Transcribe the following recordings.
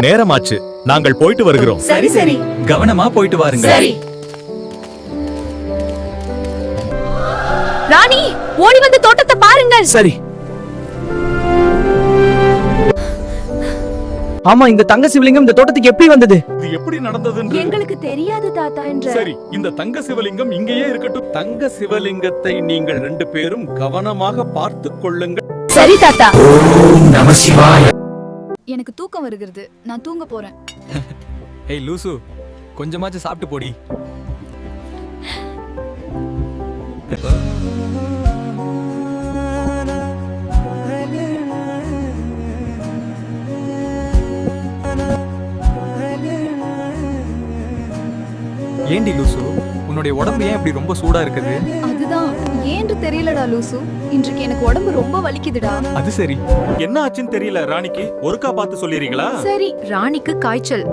நேரமாச்சு. நாங்கள் போயிட்டு வருகிறோம். சரி சரி, கவனமா போயிட்டு வாருங்க. சரி. ராணி, ஓடி வந்து தோட்டத்தை பாருங்கள். சரி. ஆமா, இந்த தங்க சிவலிங்கம் இந்த தோட்டத்துக்கு எப்படி வந்தது? இது எப்படி நடந்தது? எங்களுக்கு தெரியாது தாத்தா என்ற. சரி, இந்த தங்க சிவலிங்கம் இங்கேயே இருக்கட்டும். தங்க சிவலிங்கத்தை நீங்கள் 2 பேரும் கவனமாக பார்த்துக் கொள்ளுங்கள். சரி தாத்தா. நம சிவாய. எனக்கு தூக்கம் வருகிறது, நான் தூங்க போறேன். ஏய் லூசு, கொஞ்சமாச்சு சாப்பிட்டு போடி. ஏண்டி லூசு, உன்னுடைய உடம்பு ஏன் இப்படி ரொம்ப சூடா இருக்குது? அதுதான் ஏன்று தெரியலடா லூசு, இன்றைக்கு எனக்கு உடம்பு ரொம்ப வலிக்குதுடா. அது சரி. என்ன ஆச்சுன்னு தெரியல. ராணிக்கு ஒருக்கா பார்த்து சொல்லிறீங்களா? சரி, ராணிக்கு காய்ச்சல்.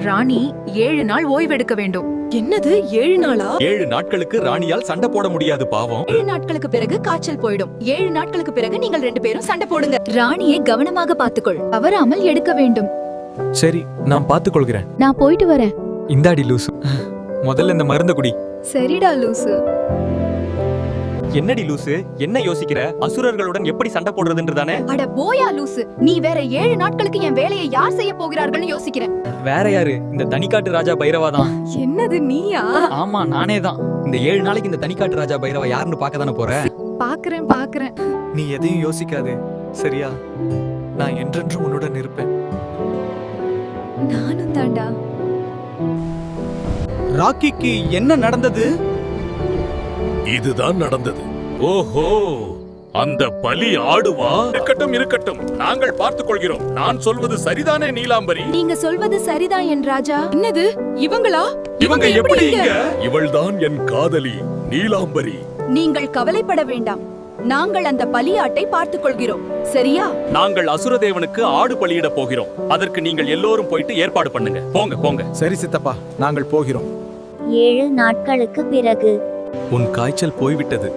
ராணி 7 நாள் ஓய்வெடுக்க வேண்டும். என்னது 7 நாளா? 7 நாட்களுக்கு ராணியால் சண்டை போட முடியாது பாவம். 7 நாட்களுக்கு பிறகு காய்ச்சல் போயிடும். 7 நாட்களுக்கு பிறகு நீங்கள் 2 பேரும் சண்டை போடுங்க. ராணியை கவனமாக பார்த்துக்கொள், தவறாமல் எடுக்க வேண்டும். சரி, நான் பார்த்துக் கொள்கிறேன். நான் போயிட்டு வரேன். இந்தாடி லூசு, முதல்ல இந்த மருந்து குடி. சரிடா லூசு. என்னடி லூசு, என்ன யோசிக்கிற? அசுரர்களுடன் எப்படி சண்டை போடுறதுன்றதானே? அட போயா லூசு, நீ வேற 7 நாட்களுக்கு என் வேலையை யார் செய்ய போகிறார்கள் யோசிக்கிறேன். வேற யாரு? இந்த தனிக்காட்டு ராஜா பைரவா தான். என்னது நீயா? ஆமா, நானே தான். இந்த 7 நாளைக்கு இந்த தனிக்காட்டு ராஜா பைரவா யாருன்னு பார்க்க தானே போற. பாக்குறேன். நீ எதையும் யோசிக்காதே, சரியா? நான் என்றென்றும் உன்னுடன் இருப்பேன். நானும் தாண்டா. ராக்கிக்கு என்ன நடந்தது? இதுதான் நடந்தது. ஓஹோ, அந்த பலி ஆடுவா? இருக்கட்டும், நாங்கள் பார்த்துக் கொள்கிறோம். நான் சொல்வது சரிதானே நீலாம்பரி? நீங்க சொல்வது சரிதான் என் ராஜா. என்னது இவங்களா? இவங்க எப்படி இங்க? இவள்தான் என் காதலி நீலாம்பரி. நீங்கள் கவலைப்பட வேண்டாம், நாங்கள் அந்த பலியாட்டை பார்த்துக் கொள்கிறோம், சரியா? நாங்கள் அசுரதேவனுக்கு ஆடு பலியிட போகிறோம். அதற்கு நீங்கள் எல்லோரும் போயிட்டு ஏற்பாடு பண்ணுங்க. போங்க. சரி சித்தப்பா, நாங்கள் போகிறோம். 7 நாட்களுக்கு பிறகு. உன் காய்ச்சல் போய்விட்டது.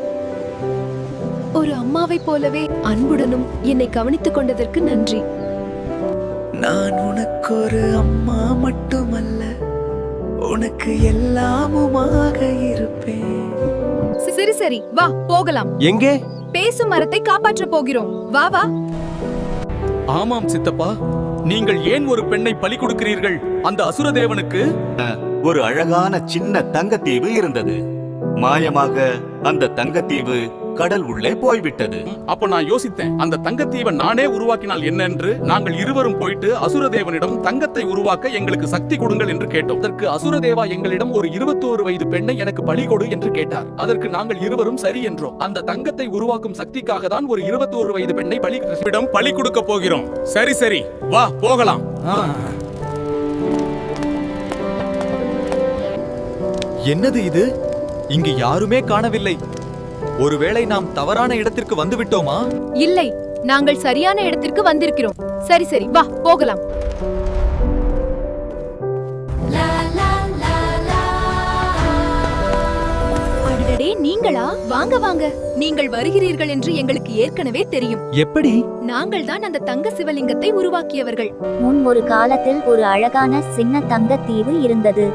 ஒரு அம்மாவை போலவே அன்புடனும் என்னை கவனித்துக் கொண்டதற்கு நன்றி. நான் உனக்கு ஒரு அம்மா மட்டுமல்ல, உனக்கு எல்லாமுமாக இருப்பேன். சரி, வா போகலாம். எங்கே? பேசும் மரத்தை காப்பாற்ற போகிறோம், வா. ஆமாம் சித்தப்பா, நீங்கள் ஏன் ஒரு பெண்ணை பலி கொடுக்கிறீர்கள்? அந்த அசுரதேவனுக்கு ஒரு அழகான சின்ன தங்கத்தீவு இருந்தது. மாயமாக அந்த தங்கத்தீவு கடல் உள்ளே போய்விட்டது. அப்ப நான் யோசித்தேன், அந்த தங்கத்தீவை நானே உருவாக்கினால் என்ன என்று. நாங்கள் இருவரும் போயிட்டு அசுரதேவனிடம் தங்கத்தை உருவாக்க எங்களுக்கு சக்தி கொடுங்கள் என்று கேட்டோம். அதற்கு அசுரதேவா எங்களிடம் ஒரு 21 வயது பெண்ணை எனக்கு பலி கொடு என்று கேட்டார். அதற்கு நாங்கள் இருவரும் சரி என்றோம். அந்த தங்கத்தை உருவாக்கும் சக்திக்காக தான் ஒரு 21 வயது பெண்ணை பலி கொடுக்க போகிறோம். சரி, வா போகலாம். என்னது இது? இங்கு யாருமே காணவில்லை. ஒருவேளை நாம் தவறான இடத்திற்கு வந்து விட்டோமா? இல்லை, நாங்கள் சரியான இடத்திற்கு வந்திருக்கிறோம். சரி, வா போகலாம். அடடே, நீங்களா? வாங்க. நீங்கள் வருகிறீர்கள் என்று எங்களுக்கு ஏற்கனவே தெரியும். எப்படி? நாங்கள் தான் அந்த தங்க சிவலிங்கத்தை உருவாக்கியவர்கள். முன் ஒரு காலத்தில் ஒரு அழகான சின்ன தங்க தீவு இருந்தது.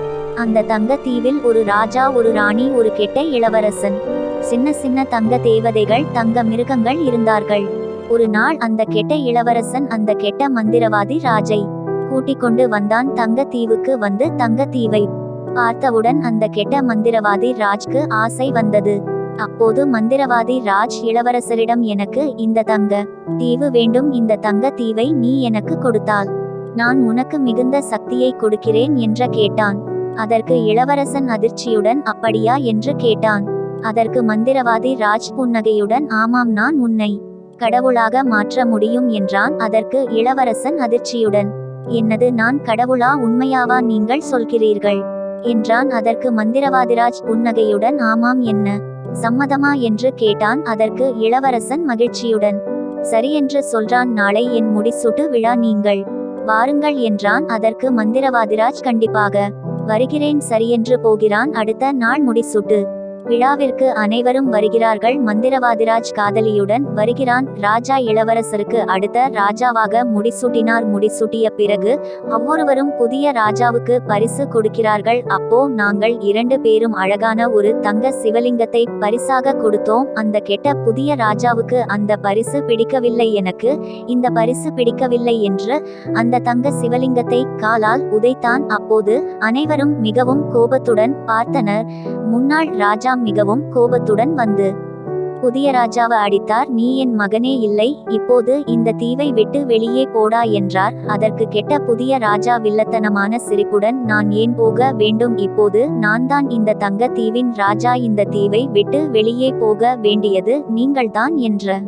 அந்த தங்க தீவில் ஒரு ராஜா, ஒரு ராணி, ஒரு கெட்ட இளவரசன். சின்ன தங்க தேவதைகள், தங்க மிருகங்கள் இருந்தார்கள். ஒரு நாள் அந்த கெட்ட இளவரசன் அந்த கெட்ட மந்திரவாதி ராஜை கூட்டிக் கொண்டு வந்தான். தங்க தீவுக்கு வந்து தங்க தீவை பார்த்தவுடன் அந்த கெட்ட மந்திரவாதி ராஜ்க்கு ஆசை வந்தது. அப்போது மந்திரவாதி ராஜ் இளவரசரிடம், எனக்கு இந்த தங்க தீவு வேண்டும், இந்த தங்க தீவை நீ எனக்கு கொடுத்தால் நான் உனக்கு மிகுந்த சக்தியை கொடுக்கிறேன் என்று கேட்டான். அதற்கு இளவரசன் அதிர்ச்சியுடன், அப்படியா என்று கேட்டான். அதற்கு மந்திரவாதி ராஜ் புன்னகையுடன், ஆமாம், நான் உன்னை கடவுளாக மாற்ற முடியும் என்றான். அதற்கு இளவரசன் அதிர்ச்சியுடன், என்னது, நான் கடவுளா? உண்மையாவா நீங்கள் சொல்கிறீர்கள் என்றான். அதற்கு மந்திரவாதிராஜ் புன்னகையுடன், ஆமாம், என்ன சம்மதமா என்று கேட்டான். அதற்கு இளவரசன் மகிழ்ச்சியுடன், சரியென்று சொல்றான். நாளை என் முடிசூட்டு விழா, நீங்கள் வாருங்கள் என்றான். அதற்கு மந்திரவாதிராஜ், கண்டிப்பாக வருகிறேன் சரியென்று போகிறான். அடுத்த நாள் முடிசூட்டு விழாவிற்கு அனைவரும் வருகிறார்கள். மந்திரவாதிராஜ் காதலியுடன் வருகிறான். ராஜா இளவரசருக்கு அடுத்த ராஜாவாக முடிசூட்டினார். முடிசூட்டிய பிறகு ஒவ்வொருவரும் புதிய ராஜாவுக்கு பரிசு கொடுக்கிறார்கள். அப்போ நாங்கள் 2 பேரும் அழகான ஒரு தங்க சிவலிங்கத்தை பரிசாக கொடுத்தோம். அந்த கெட்ட புதிய ராஜாவுக்கு அந்த பரிசு பிடிக்கவில்லை. எனக்கு இந்த பரிசு பிடிக்கவில்லை என்று அந்த தங்க சிவலிங்கத்தை காலால் உதைத்தான். அப்போது அனைவரும் மிகவும் கோபத்துடன் பார்த்தனர். முன்னாள் ராஜா மிகவும் கோபத்துடன் வந்து புதிய ராஜாவை அடித்தார். நீ என் மகனே இல்லை, இப்போது இந்த தீவை விட்டு வெளியே போடா என்றார். அதற்கு கெட்ட புதிய ராஜா வில்லத்தனமான சிரிப்புடன், நான் ஏன் போக வேண்டும்? இப்போது நான் தான் இந்த தங்க தீவின் ராஜா. இந்த தீவை விட்டு வெளியே போக வேண்டியது நீங்கள்தான் என்ற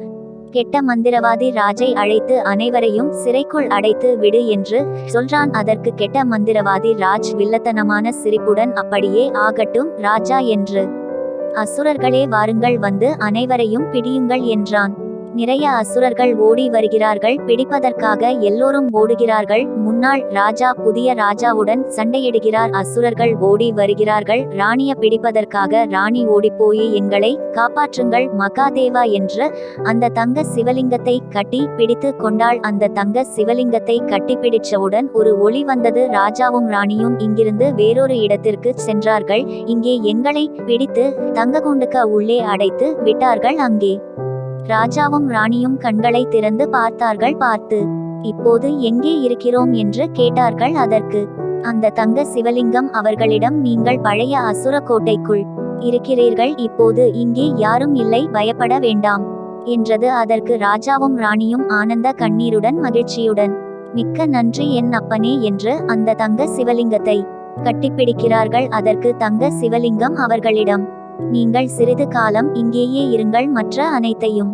கெட்ட மந்திரவாதி ராஜை அழைத்து அனைவரையும் சிறைக்குள் அடைத்து விடு என்று சொல்றான். அதற்கு கெட்ட மந்திரவாதி ராஜ் வில்லத்தனமான சிரிப்புடன், அப்படியே ஆகட்டும் ராஜா என்று, அசுரர்களே வாருங்கள், வந்து அனைவரையும் பிடியுங்கள் என்றான். நிறைய அசுரர்கள் ஓடி வருகிறார்கள். பிடிப்பதற்காக எல்லோரும் ஓடுகிறார்கள். முன்னாள் ராஜா புதிய ராஜாவுடன் சண்டையிடுகிறார். அசுரர்கள் ஓடி வருகிறார்கள். ராணியை பிடிப்பதற்காக ராணி ஓடிப்போய் எங்களை காப்பாற்றுங்கள் மகாதேவா என்று அந்த தங்க சிவலிங்கத்தை கட்டி பிடித்து கொண்டாள். அந்த தங்க சிவலிங்கத்தை கட்டி பிடிச்சவுடன் ஒரு ஒளி வந்தது. ராஜாவும் ராணியும் இங்கிருந்து வேறொரு இடத்திற்கு சென்றார்கள். இங்கே எங்களை பிடித்து தங்க கூண்டுக்கு உள்ளே அடைத்து விட்டார்கள். அங்கே ராஜாவும் ராணியும் கண்களை திறந்து பார்த்தார்கள். பார்த்து இப்போது எங்கே இருக்கிறோம் என்று கேட்டார்கள். அதற்கு அந்த தங்க சிவலிங்கம் அவர்களிடம், நீங்கள் பழைய அசுர கோட்டைக்குள் இருக்கிறீர்கள், இப்போது இங்கே யாரும் இல்லை, பயப்பட வேண்டாம் என்றது. அதற்கு ராஜாவும் ராணியும் ஆனந்த கண்ணீருடன் மகிழ்ச்சியுடன், மிக்க நன்றி என் அப்பனே என்று அந்த தங்க சிவலிங்கத்தை கட்டிப்பிடிக்கிறார்கள். அதற்கு தங்க சிவலிங்கம் அவர்களிடம், நீங்கள் சிறிது காலம் இங்கேயே இருங்கள், மற்ற அனைத்தையும்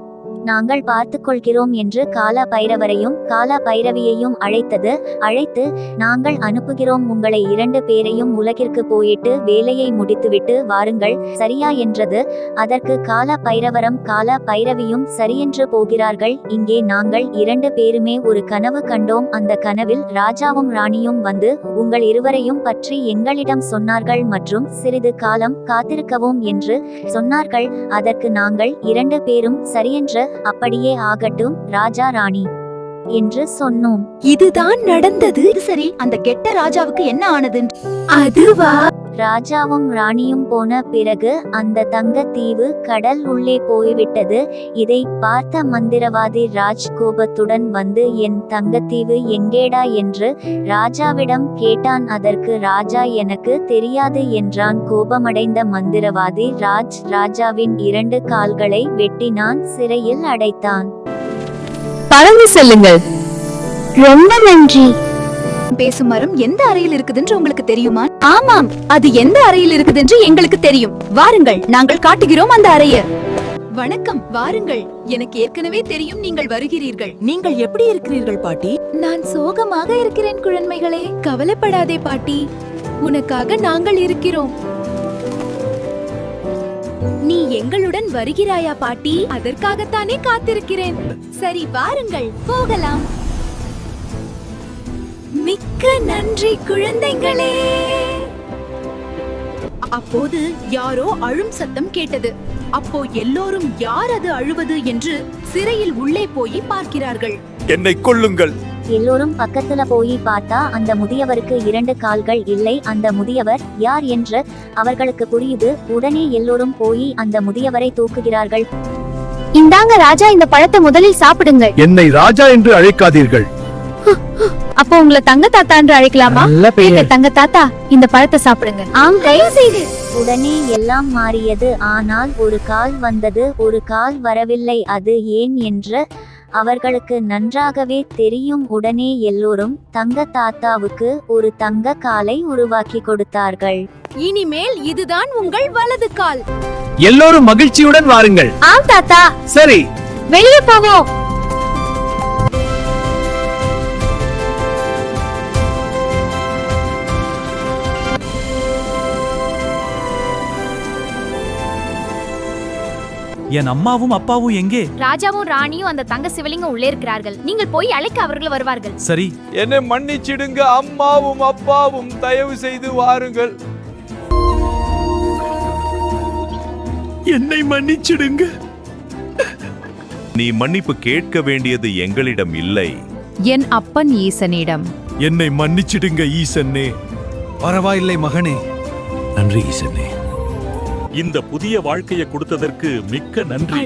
நாங்கள் பார்த்து கொள்கிறோம் என்று கால பைரவரையும் கால பைரவியையும் அழைத்து நாங்கள் அனுப்புகிறோம், உங்களை 2 பேரையும் உலகிற்கு போயிட்டு வேலையை முடித்துவிட்டு வாருங்கள், சரியா என்றது. அதற்கு கால பைரவரும் கால பைரவியும் சரியென்று போகிறார்கள். இங்கே நாங்கள் 2 பேருமே ஒரு கனவு கண்டோம். அந்த கனவில் ராஜாவும் ராணியும் வந்து உங்கள் இருவரையும் பற்றி எங்களிடம் சொன்னார்கள் மற்றும் சிறிது காலம் காத்திருக்கவும் என்று சொன்னார்கள். அதற்கு நாங்கள் 2 பேரும் சரியென்று, அப்படியே ஆகட்டும் ராஜா ராணி என்று சொன்னோம். இதுதான் நடந்தது. சரி, அந்த கெட்ட ராஜாவுக்கு என்ன ஆனது? அதுவா? ராஜாவும் ராணியும் போன பிறகு அந்த தங்க தீவு கடல் உள்ளே போய்விட்டது. இதை பார்த்த மந்திரவாதி ராஜ் கோபத்துடன் வந்து, என் தங்கத்தீவு எங்கேடா என்று ராஜாவிடம் கேட்டான். அதற்கு ராஜா எனக்கு தெரியாது என்றான். கோபமடைந்த மந்திரவாதி ராஜ் ராஜாவின் 2 கால்களை வெட்டினான், சிறையில் அடைத்தான். பறந்து செல்லுங்கள். ரொம்ப நன்றி. பேசும் மரம் எந்த அறையில் இருக்குதுன்னு உங்களுக்கு தெரியுமா? ஆமாம், அது எந்த அறையில் இருக்குதுன்னு எங்களுக்கு தெரியும். வாருங்கள், நாங்கள் காட்டுகிறோம் அந்த அறையை. வணக்கம், வாருங்கள். எனக்கு ஏற்கனவே தெரியும் நீங்கள் வருகிறீர்கள். நீங்கள் எப்படி இருக்கிறீர்கள் பாட்டி? நான் சோகமாக இருக்கிறேன் குழந்தைகளே. கவலைப்படாதே பாட்டி, உனக்காக நாங்கள் இருக்கிறோம். நீ எங்களுடன் வருகிறாயா பாட்டி? அதற்காகத்தானே காத்திருக்கிறேன். சரி, வாருங்கள், போகலாம். மிக்க நன்றி குழந்தைகளே. அப்போது யாரோ அழும் சத்தம் கேட்டது. அப்போ எல்லோரும் யார் அது அழுவது என்று சிறையில் உள்ளே போய் பார்க்கிறார்கள். என்னை கொல்லுங்கள். எல்லோரும் பக்கத்துல போய் பார்த்தா அந்த முதியவருக்கு 2 கால்கள் இல்லை. அந்த முதியவர் யார் என்று அவர்களுக்கு புரியுது. உடனே எல்லோரும் போய் அந்த முதியவரை தூக்குகிறார்கள். இந்தாங்க ராஜா, இந்த பழத்தை முதலில் சாப்பிடுங்க. என்னை ராஜா என்று அழைக்காதீர்கள். அப்போ உங்களை தங்க தாத்தா என்று அழைக்கலாமா? தங்க தாத்தா, இந்த பழத்தை சாப்பிடுங்க. ஆம், தயவு செய்து. உடனே எல்லாம் மாறியது. ஆனால் ஒரு கால் வந்தது, ஒரு கால் வரவில்லை. அது ஏன் என்று அவர்களுக்கு நன்றாகவே தெரியும். உடனே எல்லோரும் தங்க தாத்தாவுக்கு ஒரு தங்க காலை உருவாக்கி கொடுத்தார்கள். இனிமேல் இதுதான் உங்கள் வலது கால். எல்லோரும் மகிழ்ச்சியுடன் வாருங்கள். ஆம் தாத்தா. சரி, வெளியே போவோம். என் அம்மாவும் அப்பாவும் எங்கே? ராஜாவும் ராணியும் அந்த தங்க சிவலிங்கம் உள்ளே இருக்கிறார்கள். நீங்கள் போய் அழைக்க அவர்கள் வருவார்கள். சரி. என்னை மன்னிச்சிடுங்க அம்மாவும் அப்பாவும், தயவு செய்து வாருங்கள். என்னை மன்னிச்சிடுங்க. நீ மன்னிப்பு கேட்க வேண்டியது எங்களிடம் இல்லை, என் அப்பன் ஈசனிடம். என்னை மன்னிச்சிடுங்க ஈசனே. பரவாயில்லை மகனே. நன்றி ஈசனே. இந்த புதிய வாழ்க்கையை கொடுத்ததற்கு மிக்க நன்றி.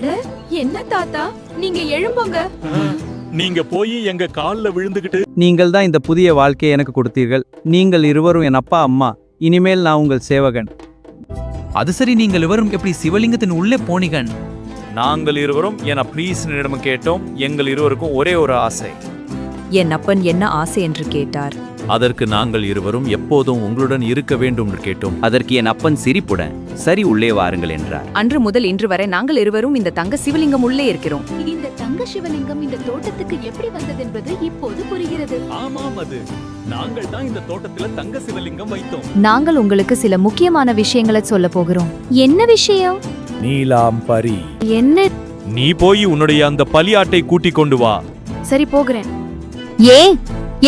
என்ன தாத்தா, நீங்க எழும்புங்க. நீங்க போய் எங்க கால்ல விழுந்துகிட்டு நீங்கள் தான் இந்த புதிய வாழ்க்கையை எனக்கு கொடுத்தீர்கள். நீங்கள் இருவரும் என் அப்பா அம்மா. இனிமேல் நான் உங்கள் சேவகன். அது சரி, நீங்கள் இருவரும் எப்படி சிவலிங்கத்தின் உள்ளே போனீங்கன்? நாங்கள் இருவரும் என ப்ளீஸ்னிடம் கேட்டோம். எங்கள் இருவருக்கும் ஒரே ஒரு ஆசை. என் அப்பன் என்ன ஆசை என்று கேட்டார். அதற்கு நாங்கள் இருவரும் எப்போதும் உங்களுடன் இருக்க வேண்டும் என்று கேட்டோம். அதற்கு என் அப்பன் சிரிப்புடன் சரி உள்ளே வாருங்கள் என்றார். அன்று முதல் இன்று வரை நாங்கள் இருவரும் இந்த தங்க சிவலிங்கம் உள்ளே இருக்கிறோம். இந்த தங்க சிவலிங்கம் இந்த தோட்டத்துக்கு எப்படி வந்தது என்பது இப்போது புரிகிறது. ஆமாம், அது நாங்கள் தான் இந்த தோட்டத்துல தங்க சிவலிங்கம் வைத்தோம். நாங்கள் உங்களுக்கு சில முக்கியமான விஷயங்களை சொல்ல போகிறோம். என்ன விஷயம்? நீலாம்பரி, என்ன? நீ போய் உன்னுடைய அந்த பலியாட்டை கூட்டிக் கொண்டு வா. சரி, போகிறேன். ஏன்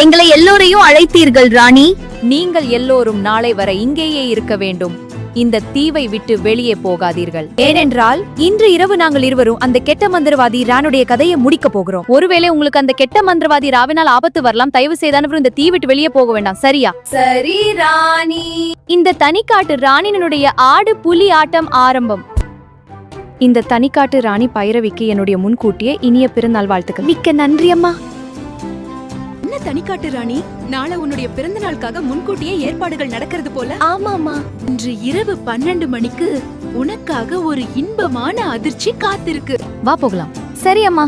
எங்களை எல்லோரையும் அழைத்தீர்கள் ராணி? நீங்கள் எல்லோரும் நாளை வரை இங்கேயே இருக்க வேண்டும். இந்த தீவை விட்டு வெளியே போகாதீர்கள். ஏனென்றால் இன்று இரவு நாங்கள் இருவரும் அந்த கெட்ட மந்திரவாதி ராணுடைய கதையை முடிக்க போகிறோம். ஒருவேளை உங்களுக்கு அந்த கெட்ட மந்திரவாதி ராவினால் ஆபத்து வரலாம். தயவு செய்தானவரும் இந்த தீ விட்டு வெளியே போக வேண்டாம். சரியா? சரி ராணி. இந்த தனிக்காட்டு ராணினுடைய ஆடு புலி ஆட்டம் ஆரம்பம். இந்த தனிக்காட்டு ராணி பைரவிக்கு என்னுடைய முன்கூட்டியே இனிய பிறந்தநாள் வாழ்த்துக்கள். மிக்க நன்றி அம்மா. என்ன தனிக்காட்டு ராணி, நாளை உன்னுடைய பிறந்த நாளுக்காக முன்கூட்டியே ஏற்பாடுகள் நடக்கிறது போல. ஆமாமா. இன்று இரவு 12 மணிக்கு உனக்காக ஒரு இன்பமான அதிர்ச்சி காத்திருக்கு. வா போகலாம். சரி அம்மா.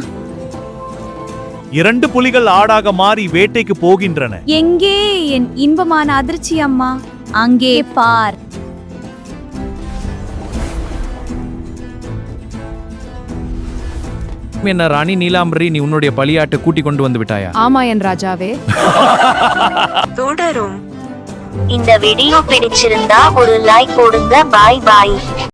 2 புலிகள் ஆடாக மாறி வேட்டைக்கு போகின்றன. எங்கே என் இன்பமான அதிர்ச்சி அம்மா? அங்கே பார். என்ன ராணி நீலாம்பரி, நீ உன்னுடைய பலியாட்டை கூட்டிக் கொண்டு வந்து விட்டாயா? ஆமா என் ராஜாவே. தொடரும். இந்த வீடியோ பிடிச்சிருந்தா ஒரு லைக் போடுங்க. பாய் பாய்.